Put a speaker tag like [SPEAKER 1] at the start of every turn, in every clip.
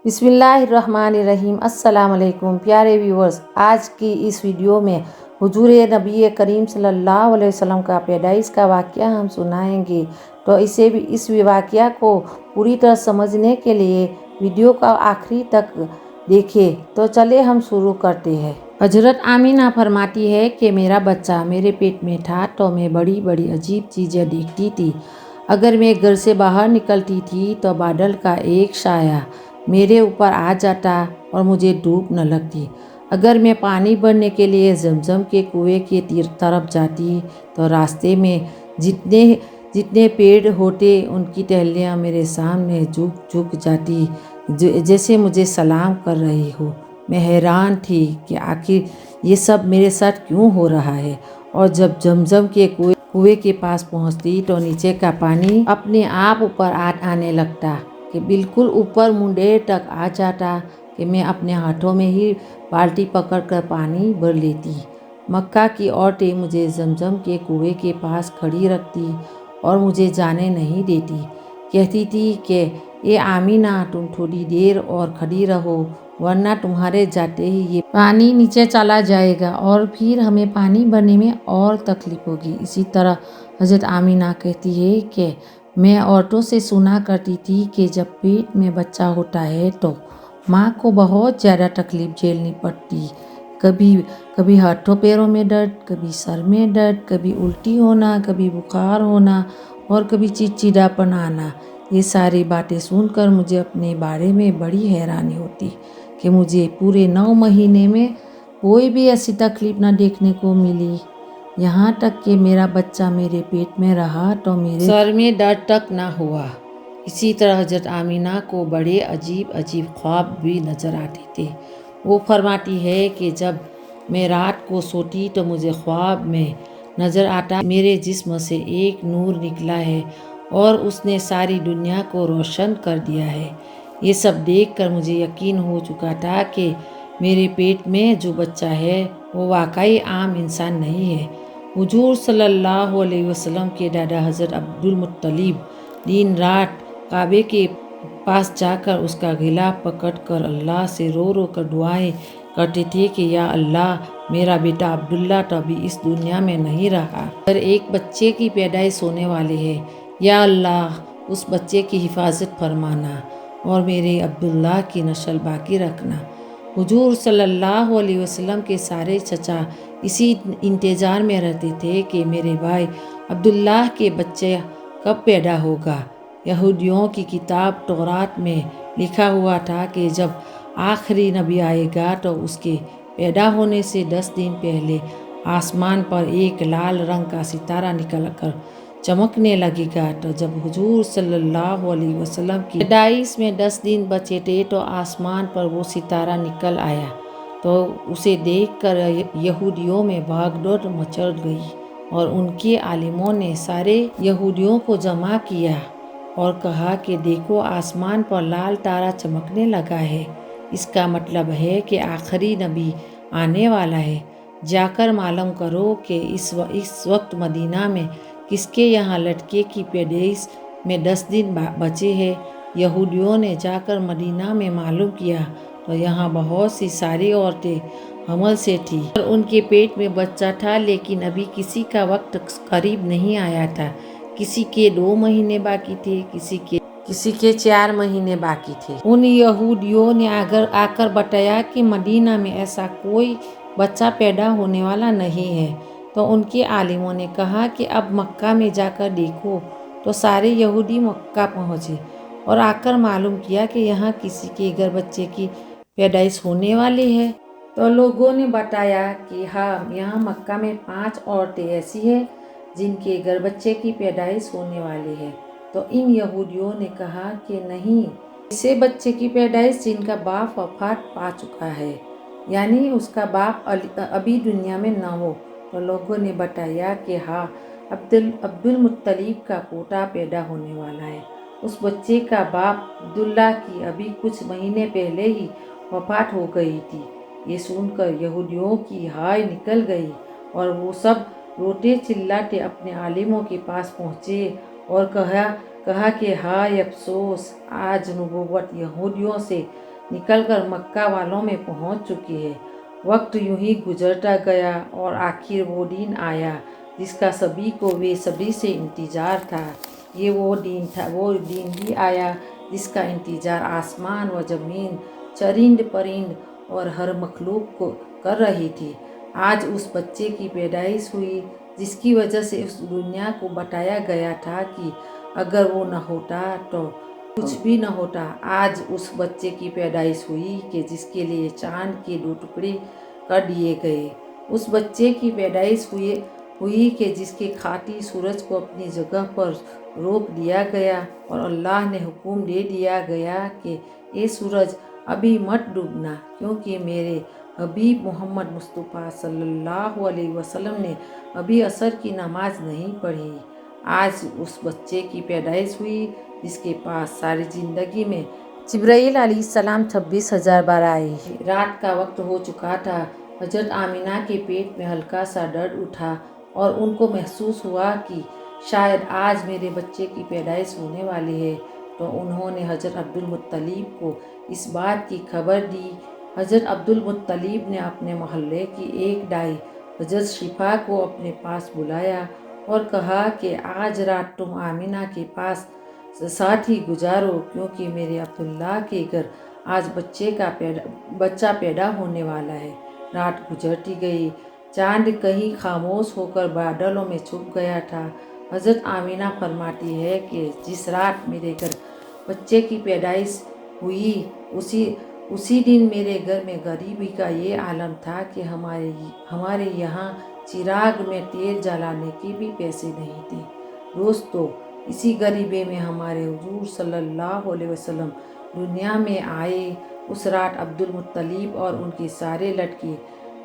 [SPEAKER 1] बिस्मिल्लाहिर्रहमानिर्रहीम। अस्सलाम वालेकुम प्यारे व्यूवर्स, आज की इस वीडियो में हुजूर नबी करीम सल्लल्लाहु अलैहि वसल्लम का पैदाइश का वाक़या हम सुनाएंगे। तो इस वाक़या को पूरी तरह समझने के लिए वीडियो का आखिरी तक देखें। तो चले हम शुरू करते हैं। हजरत आमीना फरमाती है कि मेरा बच्चा मेरे पेट में था तो मैं बड़ी बड़ी अजीब चीज़ें देखती थी। अगर मैं घर से बाहर निकलती थी तो बादल का एक साया मेरे ऊपर आ जाता और मुझे धूप न लगती। अगर मैं पानी भरने के लिए जमजम के कुएं की तरफ जाती तो रास्ते में जितने जितने पेड़ होते उनकी टहनियाँ मेरे सामने झुक झुक जाती, जैसे मुझे सलाम कर रही हो। मैं हैरान थी कि आखिर ये सब मेरे साथ क्यों हो रहा है। और जब जमजम के कुएं के पास पहुंचती तो नीचे का पानी अपने आप ऊपर आने लगता, कि बिल्कुल ऊपर मुंडे तक आ जाता, कि मैं अपने हाथों में ही बाल्टी पकड़कर पानी भर लेती। मक्का की औरतें मुझे जमजम के कुएं के पास खड़ी रखती और मुझे जाने नहीं देती। कहती थी कि ये आमीना, तुम थोड़ी देर और खड़ी रहो, वरना तुम्हारे जाते ही ये पानी नीचे चला जाएगा और फिर हमें पानी भरने में और तकलीफ होगी। इसी तरह हजरत आमीना कहती है कि मैं औरतों से सुना करती थी कि जब पेट में बच्चा होता है तो माँ को बहुत ज़्यादा तकलीफ झेलनी पड़ती। कभी कभी हाथों पैरों में दर्द, कभी सर में दर्द, कभी उल्टी होना, कभी बुखार होना और कभी चिड़चिड़ापन आना। ये सारी बातें सुनकर मुझे अपने बारे में बड़ी हैरानी होती कि मुझे पूरे 9 महीने में कोई भी ऐसी तकलीफ ना देखने को मिली। यहाँ तक कि मेरा बच्चा मेरे पेट में रहा तो मेरे सर में दर्द तक ना हुआ। इसी तरह हजरत आमीना को बड़े अजीब अजीब ख्वाब भी नज़र आते थे। वो फरमाती है कि जब मैं रात को सोती तो मुझे ख्वाब में नज़र आता मेरे जिस्म से एक नूर निकला है और उसने सारी दुनिया को रोशन कर दिया है। ये सब देखकर मुझे यकीन हो चुका था कि मेरे पेट में जो बच्चा है वो वाकई आम इंसान नहीं है। हुजूर सल्लल्लाहु अलैहि वसल्लम के दादा हज़रत अब्दुल मुत्तलिब दिन रात काबे के पास जाकर उसका गला पकड़कर अल्लाह से रो रो कर दुआएं करते थे कि या अल्लाह, मेरा बेटा अब्दुल्ला तो अभी इस दुनिया में नहीं रहा, पर एक बच्चे की पैदाइश होने वाली है। या अल्लाह, उस बच्चे की हिफाजत फरमाना और मेरे अब्दुल्ला की नस्ल बाकी रखना। हुजूर सल्लल्लाहु अलैहि वसल्लम के सारे चचा इसी इंतज़ार में रहते थे कि मेरे भाई अब्दुल्लाह के बच्चे कब पैदा होगा। यहूदियों की किताब तौरात में लिखा हुआ था कि जब आखिरी नबी आएगा तो उसके पैदा होने से 10 दिन पहले आसमान पर एक लाल रंग का सितारा निकल कर चमकने लगेगा। तो जब हुजूर सल्लल्लाहु अलैहि वसल्लम की पैदाइश में 10 दिन बचे थे तो आसमान पर वो सितारा निकल आया। तो उसे देखकर यहूदियों में भागदौड़ मचल गई और उनके आलिमों ने सारे यहूदियों को जमा किया और कहा कि देखो, आसमान पर लाल तारा चमकने लगा है। इसका मतलब है कि आखिरी नबी आने वाला है। जाकर मालूम करो कि इस वक्त मदीना में किसके यहाँ लड़के की पैदाइश में 10 दिन बचे हैं। यहूदियों ने जाकर मदीना में मालूम किया तो यहाँ बहुत सी सारी औरतें हमल से थी और उनके पेट में बच्चा था, लेकिन अभी किसी का वक्त करीब नहीं आया था। किसी के 2 महीने बाकी थे, किसी के 4 महीने बाकी थे। उन यहूदियों ने आकर बताया कि मदीना में ऐसा कोई बच्चा पैदा होने वाला नहीं है। तो उनके आलिमों ने कहा कि अब मक्का में जाकर देखो। तो सारे यहूदी मक्का पहुँचे और आकर मालूम किया कि यहाँ किसी के घर बच्चे की पैदाइश होने वाली है। तो लोगों ने बताया कि हाँ, यहाँ मक्का में 5 औरतें ऐसी हैं जिनके घर बच्चे की पैदाइश होने वाली है। तो इन यहूदियों ने कहा कि नहीं, ऐसे बच्चे की पैदाइश जिनका बाप वफात पा चुका है, यानी उसका बाप अभी दुनिया में न हो। तो लोगों ने बताया कि हाँ, अब्दुल मुत्तलिब का पोता पैदा होने वाला है। उस बच्चे का बाप अब्दुल्ला की अभी कुछ महीने पहले ही वफात हो गई थी। ये सुनकर यहूदियों की हाय निकल गई और वो सब रोते चिल्लाते अपने आलिमों के पास पहुँचे और कहा कि हाय अफसोस, आज नबूवत यहूदियों से निकल कर मक्का वालों में पहुंच चुकी है। वक्त यूं ही गुजरता गया और आखिर वो दिन आया जिसका सभी को बेसब्री से इंतज़ार था। ये वो दिन भी आया जिसका इंतज़ार आसमान व ज़मीन, चरिंद परिंद और हर मखलूक को कर रही थी। आज उस बच्चे की पैदाइश हुई जिसकी वजह से उस दुनिया को बताया गया था कि अगर वो न होता तो कुछ भी न होता। आज उस बच्चे की पैदाइश हुई कि जिसके लिए चांद के 2 टुकड़े कर दिए गए। उस बच्चे की पैदाइश हुई कि जिसके खातिर सूरज को अपनी जगह पर रोक दिया गया और अल्लाह ने हुक्म दे दिया गया कि ए सूरज अभी मत डूबना, क्योंकि मेरे हबीब मोहम्मद मुस्तफ़ा सल्लल्लाहु अलैहि वसल्लम ने अभी असर की नमाज नहीं पढ़ी। आज उस बच्चे की पैदाइश हुई जिसके पास सारी ज़िंदगी में जिब्राईल अलैहिस्सलाम 26,000 बार आए। रात का वक्त हो चुका था। हजरत आमिना के पेट में हल्का सा दर्द उठा और उनको महसूस हुआ कि शायद आज मेरे बच्चे की पैदाइश होने वाली है। तो उन्होंने हजरत अब्दुल मुत्तलिब को इस बात की खबर दी। हजरत अब्दुल मुत्तलिब ने अपने मोहल्ले की एक दाई हजरत शिफा को अपने पास बुलाया और कहा कि आज रात तुम आमिना के पास साथ ही गुजारो, क्योंकि मेरे अब्दुल्ला के घर आज बच्चा पैदा होने वाला है। रात गुजरती गई। चांद कहीं खामोश होकर बादलों में छुप गया था। हजरत आमिना फरमाती है कि जिस रात मेरे घर बच्चे की पैदाइश हुई उसी दिन मेरे घर में गरीबी का ये आलम था कि हमारे यहाँ चिराग में तेल जलाने के भी पैसे नहीं थे। दोस्तों, इसी गरीबी में हमारे हुजूर सल्लल्लाहु अलैहि वसल्लम दुनिया में आए। उस रात अब्दुल मुत्तलिब और उनके सारे लड़के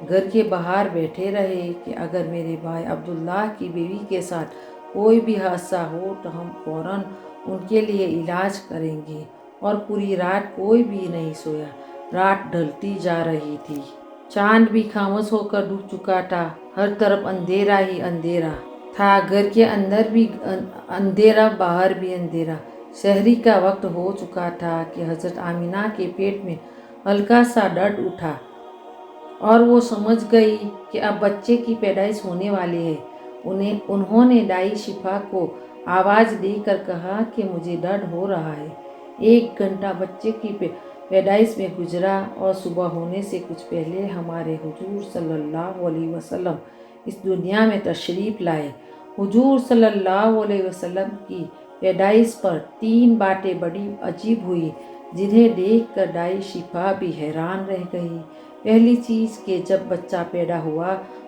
[SPEAKER 1] घर के बाहर बैठे रहे कि अगर मेरे भाई अब्दुल्ला की बीवी के साथ कोई भी हादसा हो तो हम फौरन उनके लिए इलाज करेंगे। और पूरी रात कोई भी नहीं सोया। रात ढलती जा रही थी। चांद भी खामोश होकर डूब चुका था। हर तरफ अंधेरा ही अंधेरा था। घर के अंदर भी अंधेरा, बाहर भी अंधेरा। शहरी का वक्त हो चुका था कि हजरत आमिना के पेट में हल्का सा दर्द उठा और वो समझ गई कि अब बच्चे की पैदाइश होने वाली है। उन्होंने दाई शिफा को आवाज़ देकर कहा कि मुझे दर्द हो रहा है। 1 घंटा बच्चे की पैदाइश में गुजरा और सुबह होने से कुछ पहले हमारे हुजूर सल्लल्लाहु अलैहि वसल्लम इस दुनिया में तशरीफ़ लाए। हुजूर सल्लल्लाहु अलैहि वसल्लम की पैदाइश पर 3 बातें बड़ी अजीब हुई जिन्हें देखकर दाई शिफा भी हैरान रह गई। पहली चीज़ कि जब बच्चा पैदा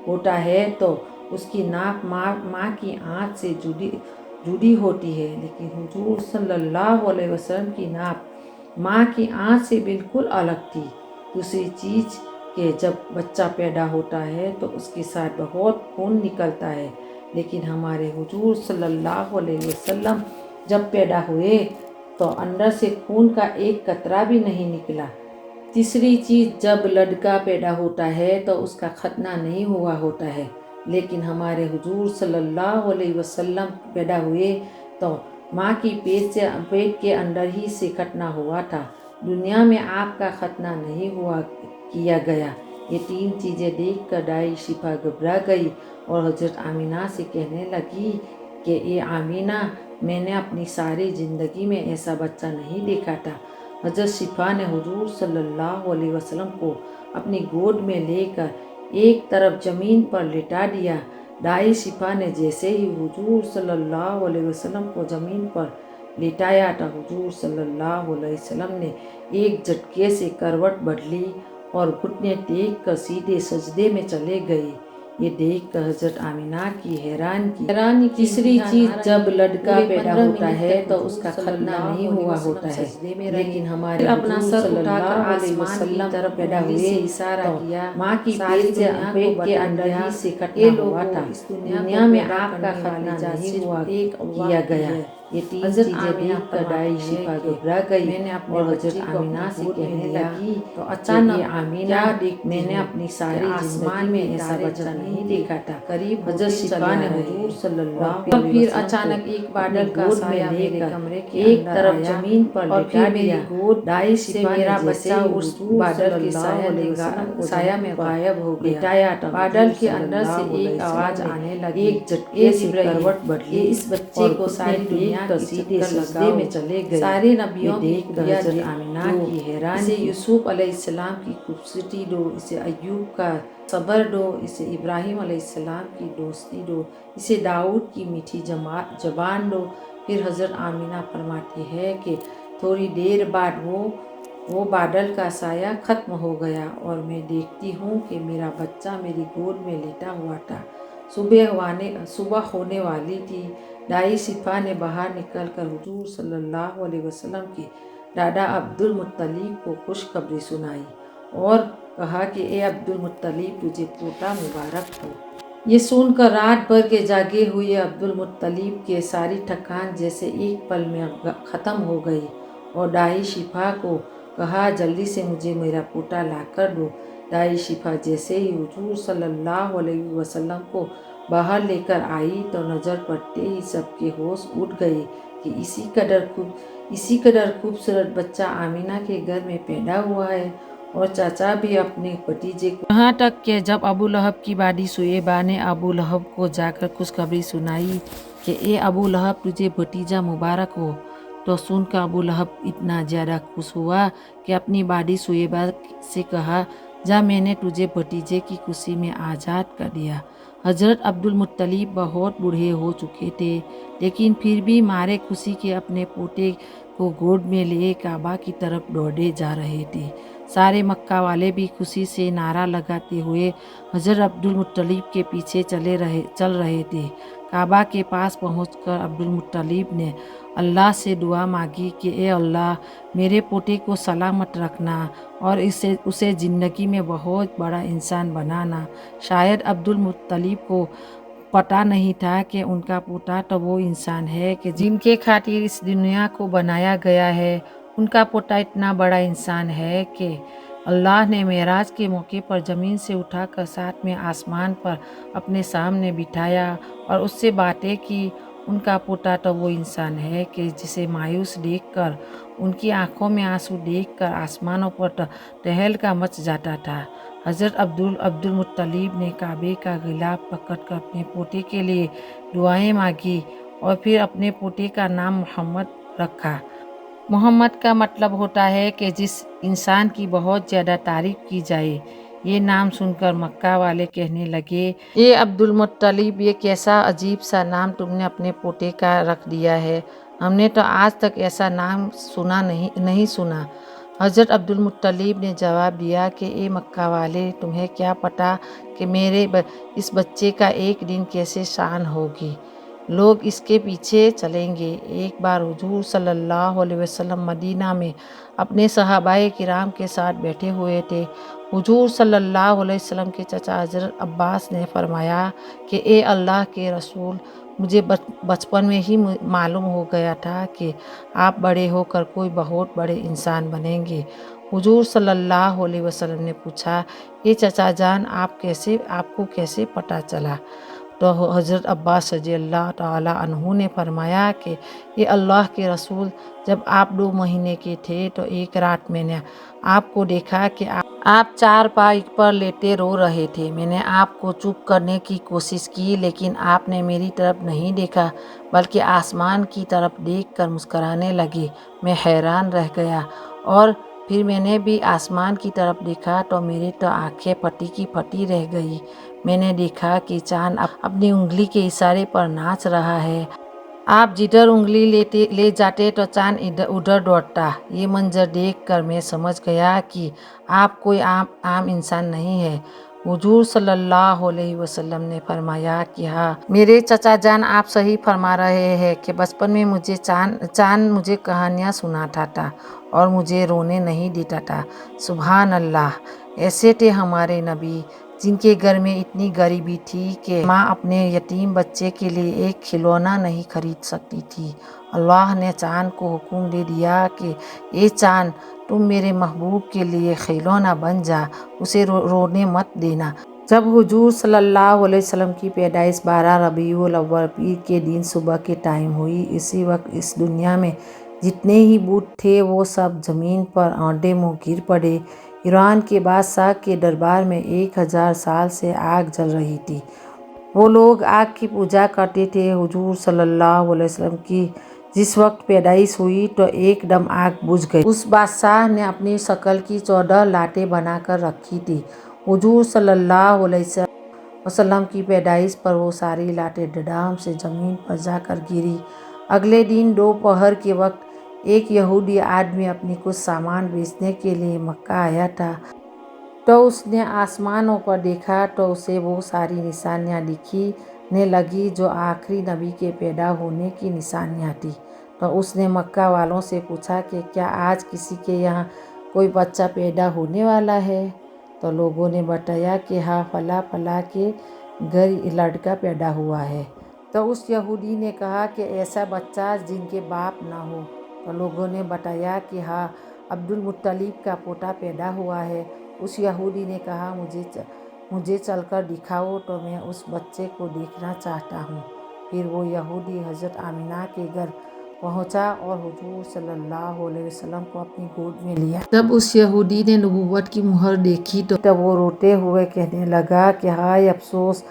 [SPEAKER 1] होता है तो उसकी नाक माँ की आँख से जुड़ी होती है, लेकिन हुजूर सल्लल्लाहु अलैहि वसल्लम की नाक माँ की आँख से बिल्कुल अलग थी। दूसरी चीज़ कि जब बच्चा पैदा होता है तो उसके साथ बहुत खून निकलता है, लेकिन हमारे हुजूर सल्लल्लाहु अलैहि वसल्लम जब पैदा हुए तो अंदर से खून का एक कतरा भी नहीं निकला। तीसरी चीज़, जब लड़का पैदा होता है तो उसका खतना नहीं हुआ होता है, लेकिन हमारे हुजूर सल्लल्लाहु अलैहि वसल्लम पैदा हुए तो माँ की पेट के अंदर ही से खतना हुआ था। दुनिया में आपका खतना नहीं किया गया। ये 3 चीज़ें देखकर दाई शिफा घबरा गई और हजरत आमिना से कहने लगी कि ये आमिना, मैंने अपनी सारी ज़िंदगी में ऐसा बच्चा नहीं देखा था। हजरत शिफा ने हुजूर सल्लल्लाहु अलैहि वसल्लम को अपनी गोद में लेकर एक तरफ ज़मीन पर लिटा दिया। दाई शिफा ने जैसे ही हुजूर सल्लल्लाहु अलैहि वसल्लम को ज़मीन पर लिटाया तो हुजूर सल्लल्लाहु अलैहि वसल्लम ने एक झटके से करवट बदली और घुटने टेक कर सीधे सजदे में चले गए। ये देखकर हजरत आमिना की हैरानी। तीसरी चीज़, जब लड़का पैदा होता है तो उसका खतना नहीं हुआ होता है, लेकिन हमारे अपना सर उठाकर आसमान की तरफ पैदा हुए इशारा किया। माँ की पेट के अंदर ही से खतना हुआ था। दुनिया में आपका खतना नहीं किया गया। یہ تین چیزیں دیکھ کر دائی شفا گھبرا گئی میں نے اپنے حضرت آمینہ سے کہنے لگی تو اچانک آمینہ میں نے اپنی ساری آسمان میں ایسا بچہ نہیں دیکھا تھا قریب حضرت شفا نے حضور صلی اللہ علیہ وسلم پھر اچانک ایک بادل کا سایہ میرے کمرے کے ایک طرف زمین پر لٹا دیا دائی سے میرا بچہ اس بادل کے سایہ میں غائب ہو گیا بادل کے اندر سے ایک آواز آنے لگی ایک جھٹکے سے کروٹ بدلی اس بچے کو ساری دنیا کی سیدھے سجدے میں چلے گئے سارے نبیوں کی خوبیاں حضرت آمینہ کی حیران اسے یوسف علیہ السلام کی خوبصورتی دو اسے ایوب کا صبر دو اسے ابراہیم علیہ السلام کی دوستی دو اسے داؤد کی میٹھی زبان دو پھر حضرت آمینہ فرماتی ہے کہ تھوڑی دیر بعد وہ بادل کا سایہ ختم ہو گیا اور میں دیکھتی ہوں کہ میرا بچہ میری گود میں لیٹا ہوا تھا صبح ہونے والی تھی دائی شفا نے باہر نکل کر حضور صلی اللہ علیہ وسلم کے دادا عبد المطلب کو خوشخبری سنائی اور کہا کہ اے عبد المطلب تجھے پوتا مبارک ہو یہ سن کر رات بھر کے جاگے ہوئے عبد المطلب کے ساری تھکان جیسے ایک پل میں ختم ہو گئی اور دائی شفا کو کہا جلدی سے مجھے میرا پوتا لا کر دو دائی شفا جیسے ہی حضور صلی اللہ علیہ وسلم کو باہر لے کر آئی تو نظر پڑتے ہی سب کے ہوش اٹھ گئے کہ اسی قدر خوبصورت بچہ آمینہ کے گھر میں پیدا ہوا ہے اور چاچا بھی اپنے بھتیجے کو یہاں تک کہ جب ابو لہب کی بادی شعیبہ نے ابو لہب کو جا کر خوشخبری سنائی کہ اے ابو لہب تجھے بھتیجا مبارک ہو تو سن کر ابو لہب اتنا زیادہ خوش ہوا کہ اپنی بادی شعیبہ سے کہا جا میں نے تجھے بھتیجے کی خوشی میں آزاد کر دیا حضرت عبد المطلب بہت بوڑھے ہو چکے تھے لیکن پھر بھی مارے خوشی کے اپنے پوتے کو گود میں لیے کعبہ کی طرف دوڑے جا رہے تھے سارے مکہ والے بھی خوشی سے نعرہ لگاتے ہوئے حضرت عبد المطلب کے پیچھے چل رہے تھے کعبہ کے پاس پہنچ کر عبد المطلب نے اللہ سے دعا مانگی کہ اے اللہ میرے پوتے کو سلامت رکھنا اور اسے زندگی میں بہت بڑا انسان بنانا شاید عبد المطلب کو پتہ نہیں تھا کہ ان کا پوتا تو وہ انسان ہے کہ جن کے خاطر اس دنیا کو بنایا گیا ہے ان کا پوتا اتنا بڑا انسان ہے کہ اللہ نے معراج کے موقع پر زمین سے اٹھا کر ساتھ میں آسمان پر اپنے سامنے بٹھایا اور اس سے باتیں کی ان کا پوتا تو وہ انسان ہے کہ جسے مایوس دیکھ کر ان کی آنکھوں میں آنسو دیکھ کر آسمانوں پر تہلکا مچ جاتا تھا حضرت عبد المطلب نے کعبے کا غلاف پکڑ کر اپنے پوتے کے لیے دعائیں مانگی اور پھر اپنے پوتے کا نام محمد رکھا محمد کا مطلب ہوتا ہے کہ جس انسان کی بہت زیادہ تعریف کی جائے یہ نام سن کر مکہ والے کہنے لگے اے عبد المطلب یہ کیسا عجیب سا نام تم نے اپنے پوتے کا رکھ دیا ہے ہم نے تو آج تک ایسا نام نہیں سنا حضرت عبد المطلب نے جواب دیا کہ اے مکہ والے تمہیں کیا پتہ کہ میرے اس بچے کا ایک دن کیسے شان ہوگی لوگ اس کے پیچھے چلیں گے ایک بار حضور صلی اللہ علیہ وسلم مدینہ میں اپنے صحابہ کرام کے ساتھ بیٹھے ہوئے تھے حضور صلی اللہ علیہ وسلم کے چچا حضرت عباس نے فرمایا کہ اے اللہ کے رسول مجھے بچپن میں ہی معلوم ہو گیا تھا کہ آپ بڑے ہو کر کوئی بہت بڑے انسان بنیں گے حضور صلی اللہ علیہ وسلم نے پوچھا اے چچا جان آپ کو کیسے پتہ چلا تو حضرت عباس رضی اللہ تعالیٰ عنہ نے فرمایا کہ یہ اللہ کے رسول جب آپ 2 مہینے کے تھے تو ایک رات میں نے آپ کو دیکھا کہ آپ چارپائی پر لیٹے رو رہے تھے میں نے آپ کو چپ کرنے کی کوشش کی لیکن آپ نے میری طرف نہیں دیکھا بلکہ آسمان کی طرف دیکھ کر مسکرانے لگے میں حیران رہ گیا اور پھر میں نے بھی آسمان کی طرف دیکھا تو میری تو آنکھیں پھٹی کی پھٹی رہ گئی میں نے دیکھا کہ چاند اپنی انگلی کے اشارے پر ناچ رہا ہے آپ جدھر انگلی لے جاتے تو چاند ادھر دوڑتا یہ منظر دیکھ کر میں سمجھ گیا کہ آپ کوئی عام انسان نہیں ہے حضور صلی اللہ علیہ وسلم نے فرمایا کہ ہاں میرے چچا جان آپ صحیح فرما رہے ہیں کہ بچپن میں مجھے چاند مجھے کہانیاں سناتا تھا اور مجھے رونے نہیں دیتا تھا سبحان اللہ ایسے تھے ہمارے نبی جن کے گھر میں اتنی غریبی تھی کہ ماں اپنے یتیم بچے کے لیے ایک کھلونا نہیں خرید سکتی تھی۔ اللہ نے چاند کو حکم دے دیا کہ اے چاند، تم میرے محبوب کے لیے کھلونا بن جا، اسے رونے مت دینا۔ جب حضور صلی اللہ علیہ وسلم کی پیدائش 12 ربیع الاول پیر کے دن صبح کے ٹائم ہوئی، اسی وقت اس دنیا میں جتنے ہی بت تھے وہ سب زمین پر آڑے منہ گر پڑے۔ ایران کے بادشاہ کے دربار میں 1000 سال سے آگ جل رہی تھی۔ وہ لوگ آگ کی پوجا کرتے تھے۔ حضور صلی اللہ علیہ وسلم کی جس وقت پیدائش ہوئی تو ایک دم آگ بجھ گئی۔ اس بادشاہ نے اپنی شکل کی 14 لاٹیں بنا کر رکھی تھیں۔ حضور صلی اللہ علیہ وسلم کی پیدائش پر وہ ساری لاٹیں دھڑام سے زمین پر جا کر گری۔ اگلے دن دوپہر کے وقت ایک یہودی آدمی اپنی کچھ سامان بیچنے کے لیے مکہ آیا تھا۔ تو اس نے آسمانوں پر دیکھا تو اسے وہ ساری نشانیاں دکھنے لگیں جو آخری نبی کے پیدا ہونے کی نشانیاں تھیں۔ تو اس نے مکہ والوں سے پوچھا کہ کیا آج کسی کے یہاں کوئی بچہ پیدا ہونے والا ہے؟ تو لوگوں نے بتایا کہ ہاں، فلاں فلاں کے گھر لڑکا پیدا ہوا ہے۔ تو اس یہودی نے کہا کہ ایسا بچہ جن کے باپ نہ ہو۔ تو لوگوں نے بتایا کہ ہاں، عبد المطلب کا پوتا پیدا ہوا ہے۔ اس یہودی نے کہا مجھے چل کر دکھاؤ تو میں اس بچے کو دیکھنا چاہتا ہوں۔ پھر وہ یہودی حضرت آمنہ کے گھر پہنچا اور حضور صلی اللہ علیہ وسلم کو اپنی گود میں لیا۔ جب اس یہودی نے نبوت کی مہر دیکھی تو وہ روتے ہوئے کہنے لگا کہ ہائے افسوس،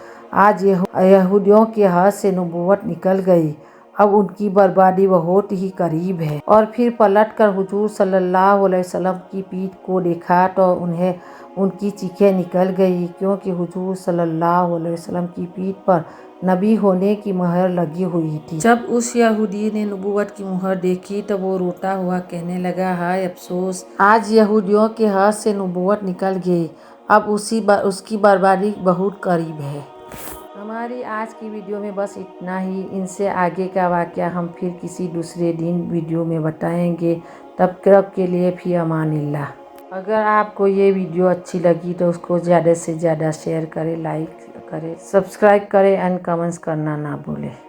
[SPEAKER 1] آج یہودیوں کے ہاتھ سے نبوت نکل گئی، اب ان کی بربادی بہت ہی قریب ہے۔ اور پھر پلٹ کر حضور صلی اللہ علیہ وسلم کی پیٹھ کو دیکھا تو انہیں ان کی چیخیں نکل گئی، کیونکہ حضور صلی اللہ علیہ وسلم کی پیٹھ پر نبی ہونے کی مہر لگی ہوئی تھی۔ جب اس یہودی نے نبوت کی مہر دیکھی تو وہ روتا ہوا کہنے لگا ہائے افسوس، آج یہودیوں کے ہاتھ سے نبوت نکل گئی، اب اس کی بربادی بہت قریب ہے۔ ہماری آج کی ویڈیو میں بس اتنا ہی۔ ان سے آگے کا واقعہ ہم پھر کسی دوسرے دن ویڈیو میں بتائیں گے۔ تب تک کے لیے فی امان اللہ۔ اگر آپ کو یہ ویڈیو اچھی لگی تو اس کو زیادہ سے زیادہ شیئر کریں، لائک کریں، سبسکرائب کریں اینڈ کمنٹس کرنا نہ بھولیں۔